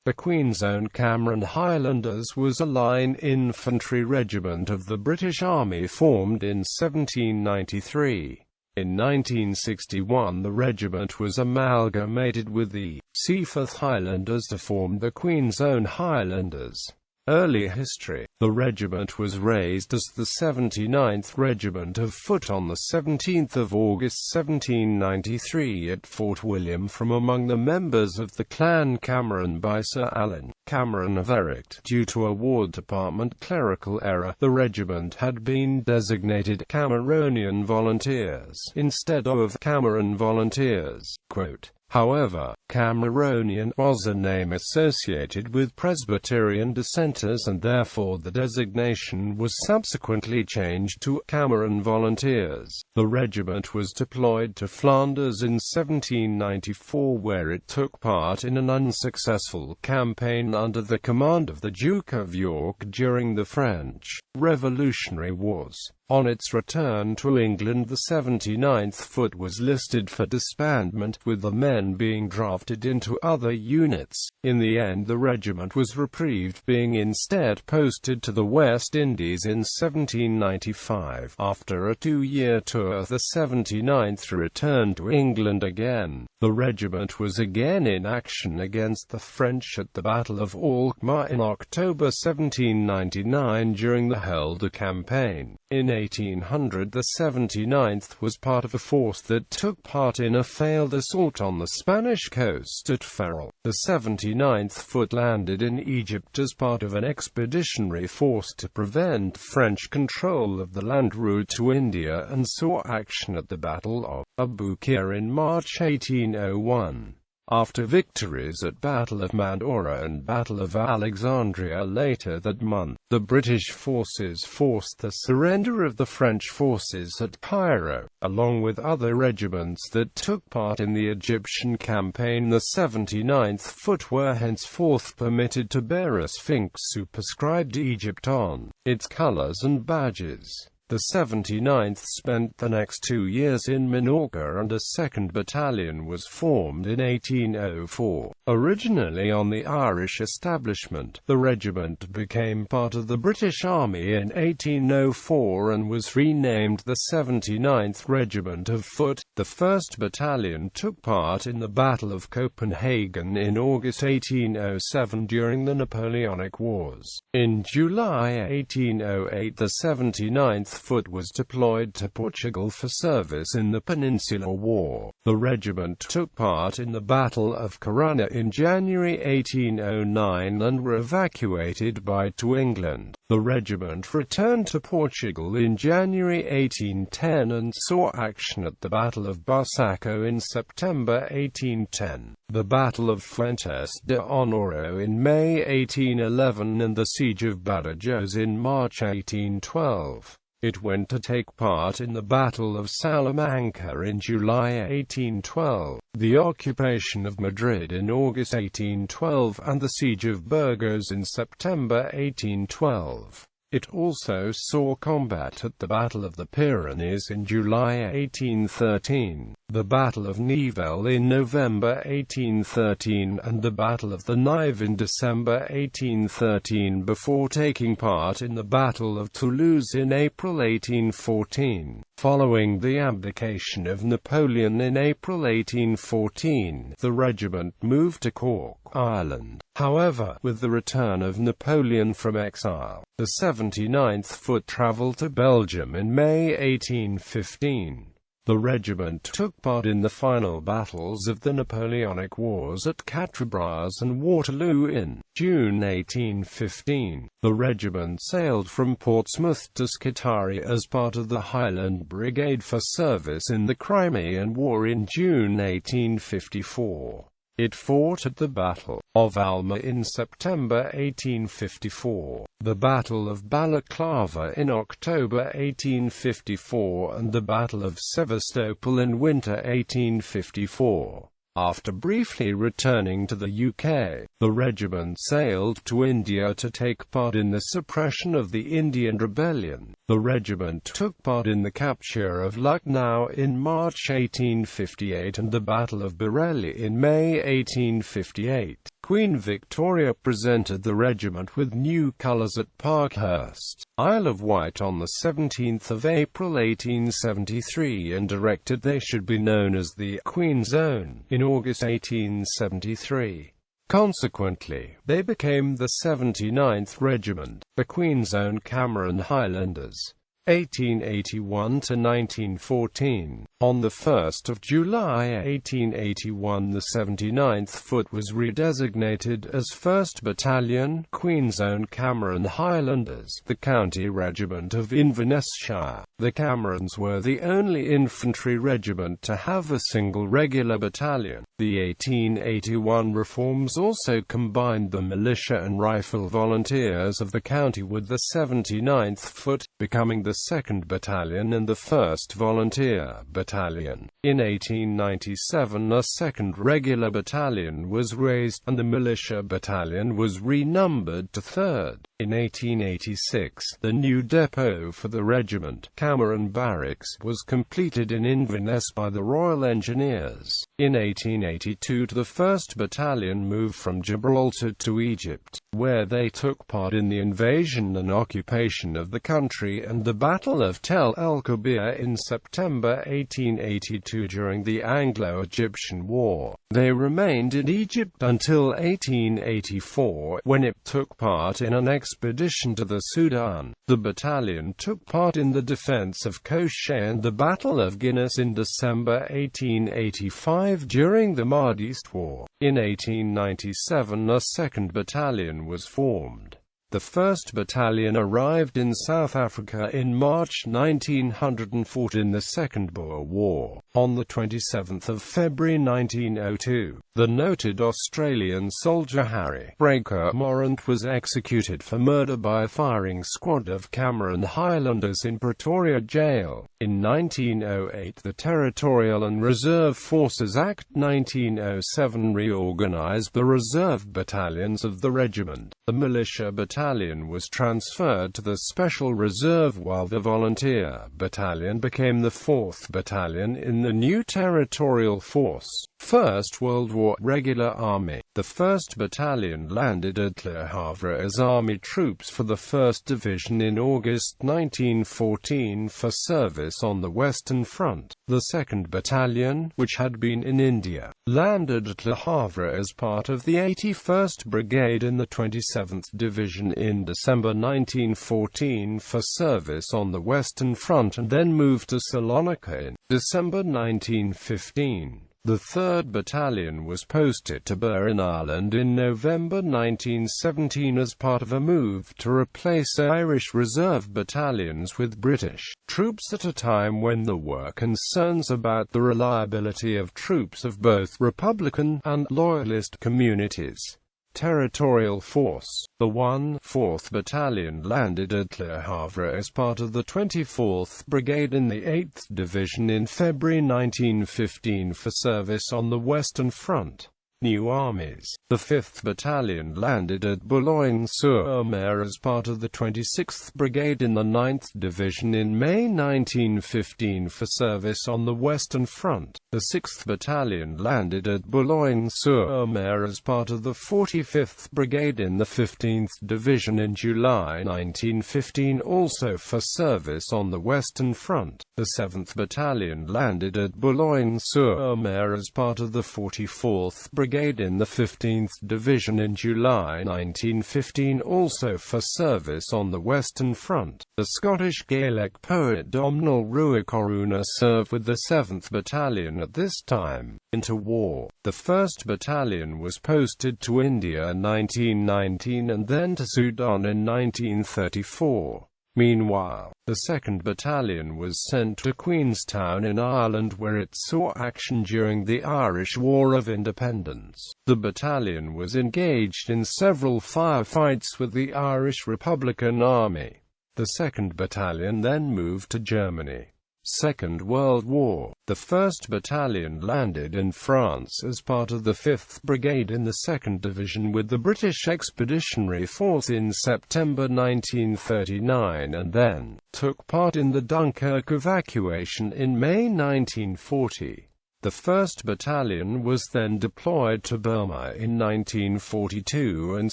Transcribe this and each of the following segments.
The Queen's Own Cameron Highlanders was a line infantry regiment of the British Army formed in 1793. In 1961 the regiment was amalgamated with the Seaforth Highlanders to form the Queen's Own Highlanders. Early history. The regiment was raised as the 79th Regiment of Foot on 17 August 1793 at Fort William from among the members of the Clan Cameron by Sir Alan Cameron of Errict. Due to a War Department clerical error, the regiment had been designated Cameronian Volunteers instead of Cameron Volunteers. Quote, however, Cameronian was a name associated with Presbyterian dissenters and therefore the designation was subsequently changed to Cameron Volunteers. The regiment was deployed to Flanders in 1794 where it took part in an unsuccessful campaign under the command of the Duke of York during the French Revolutionary Wars. On its return to England the 79th Foot was listed for disbandment, with the men being drafted into other units. In the end the regiment was reprieved, being instead posted to the West Indies in 1795. After a 2-year tour the 79th returned to England again. The regiment was again in action against the French at the Battle of Alkmaar in October 1799 during the Helder campaign. In 1800 the 79th was part of a force that took part in a failed assault on the Spanish coast at Ferrol. The 79th Foot landed in Egypt as part of an expeditionary force to prevent French control of the land route to India and saw action at the Battle of Aboukir in March 1801. After victories at Battle of Mandora and Battle of Alexandria later that month, the British forces forced the surrender of the French forces at Cairo. Along with other regiments that took part in the Egyptian campaign, the 79th Foot were henceforth permitted to bear a sphinx superscribed Egypt on its colors and badges. The 79th spent the next 2 years in Minorca and a 2nd Battalion was formed in 1804. Originally on the Irish establishment, the regiment became part of the British Army in 1804 and was renamed the 79th Regiment of Foot. The 1st Battalion took part in the Battle of Copenhagen in August 1807 during the Napoleonic Wars. In July 1808 the 79th Foot was deployed to Portugal for service in the Peninsular War. The regiment took part in the Battle of Corunna in January 1809 and were evacuated to England. The regiment returned to Portugal in January 1810 and saw action at the Battle of Busaco in September 1810, the Battle of Fuentes de Honoro in May 1811 and the Siege of Badajoz in March 1812. It went to take part in the Battle of Salamanca in July 1812, the occupation of Madrid in August 1812 and the Siege of Burgos in September 1812. It also saw combat at the Battle of the Pyrenees in July 1813, the Battle of Nivelles in November 1813 and the Battle of the Nive in December 1813 before taking part in the Battle of Toulouse in April 1814. Following the abdication of Napoleon in April 1814, the regiment moved to Cork, Ireland. However, with the return of Napoleon from exile, the 79th Foot travelled to Belgium in May 1815. The regiment took part in the final battles of the Napoleonic Wars at Quatre Bras and Waterloo in June 1815. The regiment sailed from Portsmouth to Scutari as part of the Highland Brigade for service in the Crimean War in June 1854. It fought at the Battle of Alma in September 1854, the Battle of Balaclava in October 1854 and the Battle of Sevastopol in winter 1854. After briefly returning to the UK, the regiment sailed to India to take part in the suppression of the Indian Rebellion. The regiment took part in the capture of Lucknow in March 1858 and the Battle of Bareilly in May 1858. Queen Victoria presented the regiment with new colours at Parkhurst, Isle of Wight on the 17th of April 1873 and directed they should be known as the Queen's Own in August 1873. Consequently, they became the 79th Regiment, the Queen's Own Cameron Highlanders. 1881 to 1914. On the 1st of July 1881 the 79th Foot was redesignated as 1st Battalion, Queen's Own Cameron Highlanders, the county regiment of Inverness Shire. The Camerons were the only infantry regiment to have a single regular battalion. The 1881 reforms also combined the militia and rifle volunteers of the county with the 79th Foot, becoming the 2nd Battalion and the 1st Volunteer Battalion. In 1897 a 2nd Regular Battalion was raised, and the Militia Battalion was renumbered to 3rd. In 1886, the new depot for the regiment, Cameron Barracks, was completed in Inverness by the Royal Engineers. In 1882 the 1st Battalion moved from Gibraltar to Egypt, where they took part in the invasion and occupation of the country and the Battle of Tel el-Kebir in September 1882 during the Anglo-Egyptian War. They remained in Egypt until 1884, when it took part in an expedition to the Sudan. The battalion took part in the defense of Koche and the Battle of Guinness in December 1885 during the Mahdist War. In 1897 a 2nd Battalion was formed. The 1st Battalion arrived in South Africa in March 1900 and fought in the Second Boer War. On the 27th of February 1902, the noted Australian soldier Harry Breaker Morant was executed for murder by a firing squad of Cameron Highlanders in Pretoria Jail. In 1908 the Territorial and Reserve Forces Act 1907 reorganized the reserve battalions of the regiment. The militia battalion was transferred to the Special Reserve while the volunteer battalion became the 4th Battalion in the new territorial force. First World War Regular Army. The 1st Battalion landed at Le Havre as Army troops for the 1st Division in August 1914 for service on the Western Front. The 2nd Battalion, which had been in India, landed at Le Havre as part of the 81st Brigade in the 27th Division in December 1914 for service on the Western Front and then moved to Salonika in December 1915. The 3rd Battalion was posted to Burren Island in November 1917 as part of a move to replace Irish Reserve battalions with British troops at a time when there were concerns about the reliability of troops of both Republican and Loyalist communities. Territorial Force. The 4th Battalion landed at Le Havre as part of the 24th Brigade in the 8th Division in February 1915 for service on the Western Front. New armies. The 5th Battalion landed at Boulogne-sur-Mer as part of the 26th Brigade in the 9th Division in May 1915 for service on the Western Front. The 6th Battalion landed at Boulogne-sur-Mer as part of the 45th Brigade in the 15th Division in July 1915 also for service on the Western Front. The 7th Battalion landed at Boulogne-sur-Mer as part of the 44th Brigade in the 15th Division in July 1915 also for service on the Western Front. The Scottish Gaelic poet Domhnall Ruaidhrí served with the 7th Battalion at this time. Interwar. The 1st Battalion was posted to India in 1919 and then to Sudan in 1934. Meanwhile, the 2nd Battalion was sent to Queenstown in Ireland where it saw action during the Irish War of Independence. The battalion was engaged in several firefights with the Irish Republican Army. The 2nd Battalion then moved to Germany. Second World War. The 1st Battalion landed in France as part of the 5th Brigade in the 2nd Division with the British Expeditionary Force in September 1939 and then took part in the Dunkirk evacuation in May 1940. The 1st Battalion was then deployed to Burma in 1942 and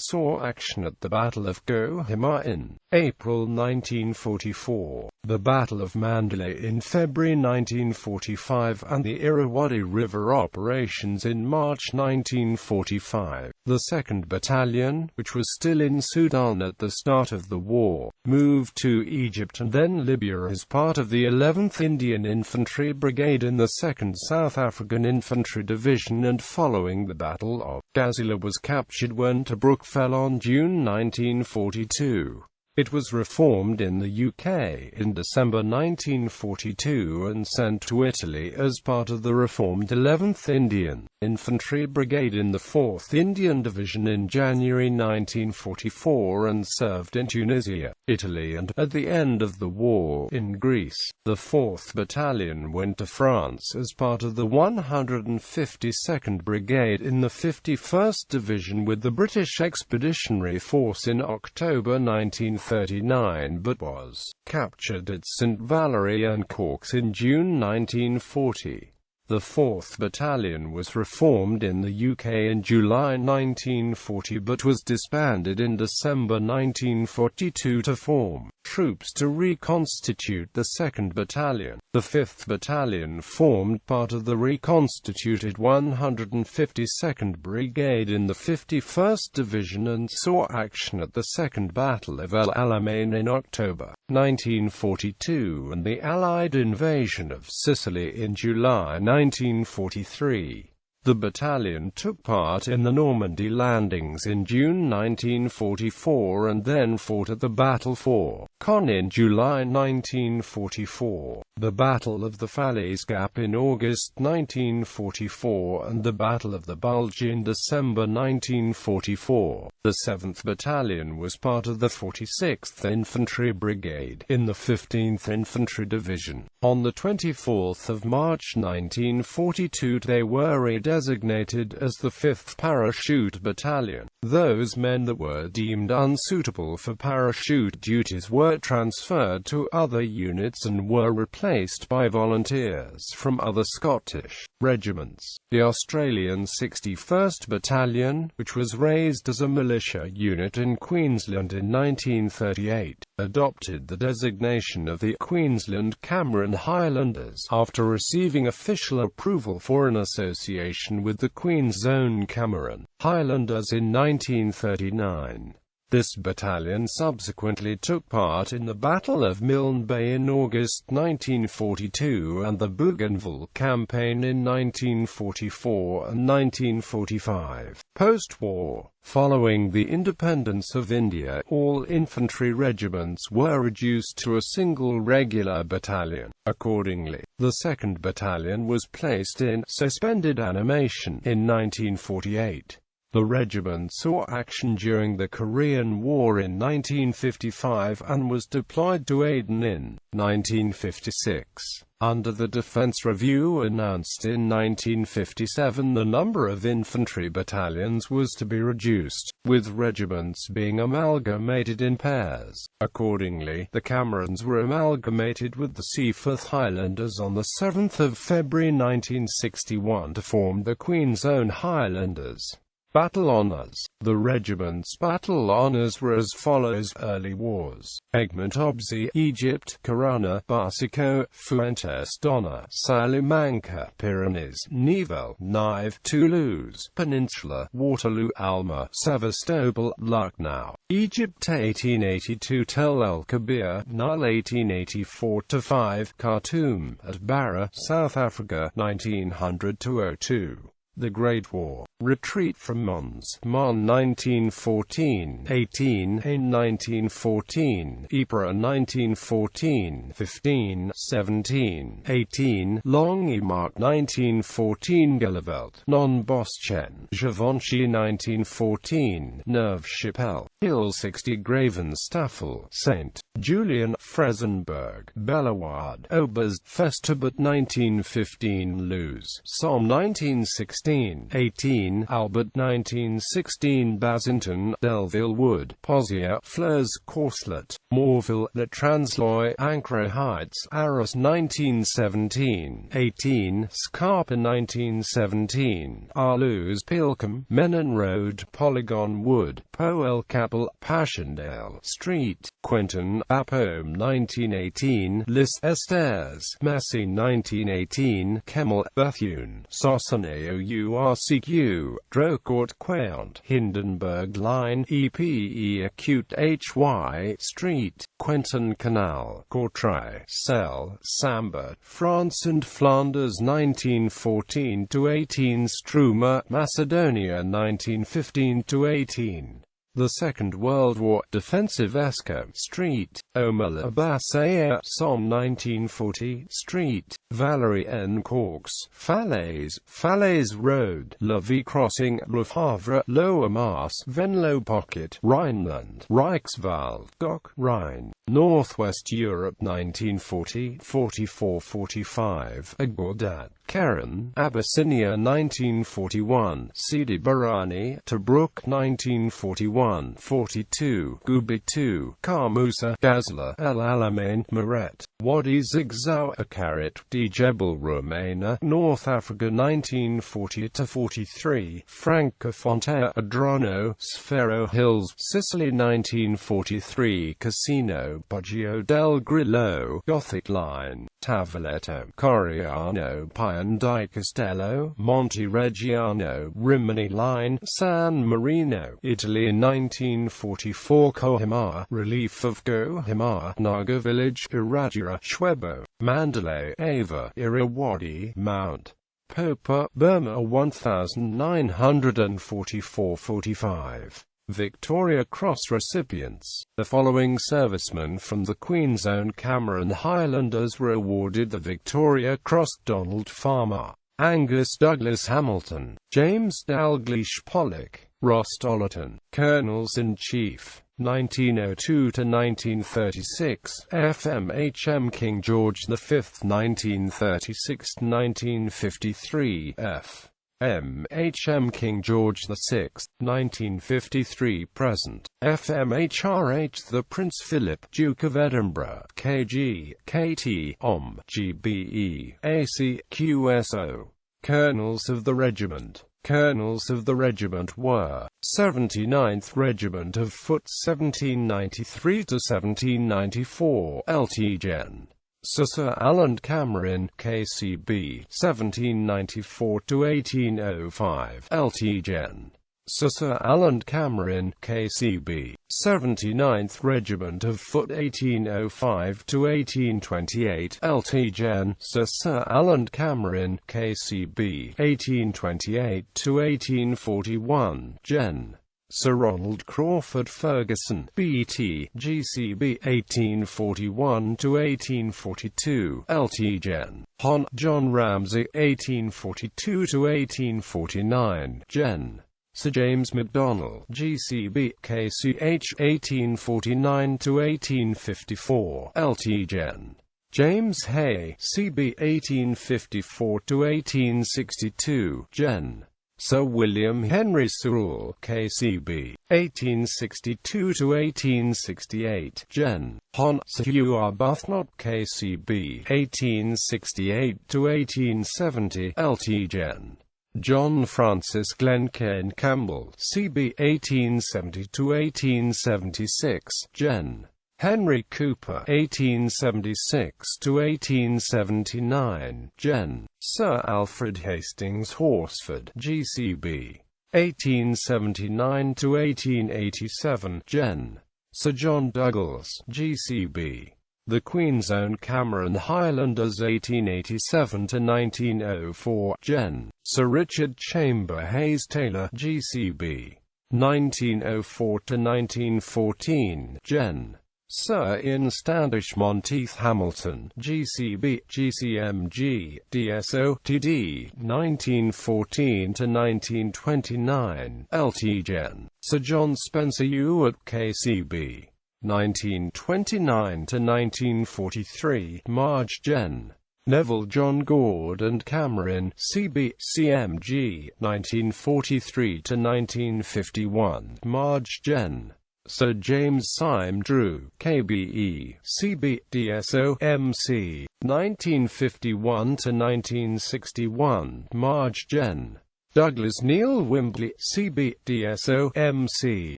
saw action at the Battle of Kohima in April 1944, the Battle of Mandalay in February 1945 and the Irrawaddy River operations in March 1945. The 2nd Battalion, which was still in Sudan at the start of the war, moved to Egypt and then Libya as part of the 11th Indian Infantry Brigade in the 2nd South African Infantry Division, and following the Battle of Gazala was captured when Tobruk fell on June 1942. It was reformed in the UK in December 1942 and sent to Italy as part of the reformed 11th Indian Infantry Brigade in the 4th Indian Division in January 1944 and served in Tunisia, Italy and, at the end of the war, in Greece. The 4th Battalion went to France as part of the 152nd Brigade in the 51st Division with the British Expeditionary Force in October 1939 but was captured at St. Valery and Corks in June 1940. The 4th Battalion was reformed in the UK in July 1940 but was disbanded in December 1942 to form troops to reconstitute the 2nd Battalion. The 5th Battalion formed part of the reconstituted 152nd Brigade in the 51st Division and saw action at the 2nd Battle of El Alamein in October 1942 and the Allied invasion of Sicily in July 1943. The battalion took part in the Normandy landings in June 1944 and then fought at the Battle for Caen in July 1944, the Battle of the Falaise Gap in August 1944 and the Battle of the Bulge in December 1944. The 7th Battalion was part of the 46th Infantry Brigade in the 15th Infantry Division. On the 24th of March 1942 they were redesignated as the 5th Parachute Battalion. Those men that were deemed unsuitable for parachute duties were transferred to other units and were replaced by volunteers from other Scottish regiments. The Australian 61st Battalion, which was raised as a militia unit in Queensland in 1938, adopted the designation of the Queensland Cameron Highlanders after receiving official approval for an association with the Queen's Own Cameron Highlanders in 1939. This battalion subsequently took part in the Battle of Milne Bay in August 1942 and the Bougainville Campaign in 1944 and 1945. Post-war, following the independence of India, all infantry regiments were reduced to a single regular battalion. Accordingly, the 2nd Battalion was placed in suspended animation in 1948. The regiment saw action during the Korean War in 1955 and was deployed to Aden in 1956. Under the Defense Review announced in 1957, the number of infantry battalions was to be reduced, with regiments being amalgamated in pairs. Accordingly, the Camerons were amalgamated with the Seaforth Highlanders on the 7th of February 1961 to form the Queen's Own Highlanders. Battle Honours. The regiment's battle honours were as follows: Early Wars, Egmont Obzi, Egypt, Corunna, Barsico, Fuentes d'Honneur, Salamanca, Pyrenees, Nivelles, Nive, Toulouse, Peninsula, Waterloo, Alma, Sevastopol, Lucknow, Egypt 1882, Tel El Kabir, Nile 1884-5, Khartoum, at Barra, South Africa 1900-02. The Great War. Retreat from Mons, Mon 1914, 18, in 1914, Ypres 1914, 15, 17, 18, Longuemarque 1914, Gallivelt, Non-Boschen, Givenchy 1914, Neuve-Chapelle, Hill 60, Gravenstaffel, St. Julien, Fresenberg, Bellewaerde, Oberst, Festubert 1915, Luz, Somme 1916, 18, Albert 1916, Basington, Delville Wood, Pozières, Flers, Courcelette, Morville, Le Transloy, Ancre Heights, Arras 1917, 18, Scarpa 1917, Arluse, Pilcombe, Menin Road, Polygon Wood, Poel Capel, Passchendaele Street, Quinton, Bapaume 1918, Lis Esters, Massy 1918, Kemmel, Bethune, Sossaneo URCQ, Drocourt Queant, Hindenburg Line, EPE Acute HY, Street, Quentin Canal, Courtrai, Selle, Sambert, France and Flanders 1914-18, Struma, Macedonia 1915-18. The Second World War, Defensive Esca, Street, Omer Abbasaya, Somme 1940, Street, Valerie N. Corks, Falaise, Falaise Road, La Vie Crossing, Le Havre, Lower Mars, Venlo Pocket, Rhineland, Reichswald, Gok, Rhine, Northwest Europe 1940, 44-45, Agordat, Keren, Abyssinia 1941, Sidi Barani, Tobruk 1941-42, Gubi 2, Karmusa, Gazla, El Alamein, Meret, Wadi Zigzau, Akarit, Djebel Rumaina, North Africa 1940-43, Francofonte, Adrono, Sfero Hills, Sicily 1943, Casino, Poggio del Grillo, Gothic Line, Tavoleto, Coriano, Pian di Castello, Monte Reggiano, Rimini Line, San Marino, Italy in 1944, Kohima, Relief of Kohima, Naga Village, Iradura, Schwebo, Mandalay, Ava, Irrawaddy, Mount Popa, Burma 1944-45. Victoria Cross recipients. The following servicemen from the Queen's Own Cameron Highlanders were awarded the Victoria Cross: Donald Farmer, Angus Douglas Hamilton, James Dalgleish Pollock, Ross Dollerton, Colonels-in-Chief, 1902-1936, FMHM King George V, 1936-1953, F. MHM King George VI, 1953-present, FMHRH The Prince Philip, Duke of Edinburgh, KG, KT, OM, GBE, AC, QSO. Colonels of the regiment. Colonels of the regiment were 79th Regiment of Foot 1793-1794, LT Gen. Sir Alan Cameron, KCB, 1794-1805, LT Gen. Sir Alan Cameron, KCB, 79th Regiment of Foot 1805-1828, LT Gen. Sir Alan Cameron, KCB, 1828-1841, Gen. Sir Ronald Crawford Ferguson, BT, GCB, 1841-1842, LT Gen. Hon. John Ramsay, 1842-1849, Gen. Sir James MacDonnell, GCB, KCH, 1849-1854, LT Gen. James Hay, CB, 1854-1862, Gen. Sir William Henry Sewell, KCB, 1862-1868, Gen. Hon. Sir Hugh Arbuthnot, KCB, 1868-1870, LT Gen. John Francis Glencairn Campbell, CB, 1870-1876, Gen. Henry Cooper, 1876-1879, Gen. Sir Alfred Hastings Horsford, GCB, 1879-1887, Gen. Sir John Douglas, GCB, The Queen's Own Cameron Highlanders 1887–1904, Gen. Sir Richard Chamber Hayes Taylor, GCB. 1904–1914, Gen. Sir Ian Standish Monteith Hamilton, GCB, GCMG, DSO, TD, 1914–1929, LT Gen. Sir John Spencer Ewart KCB. 1929–1943, Marge Gen. Neville John Gord and Cameron, CB, CMG, 1943–1951, Marge Gen. Sir James Syme Drew, KBE, CB, DSO, MC, 1951–1961, Marge Gen. Douglas Neil Wimbley, CB, DSO, MC.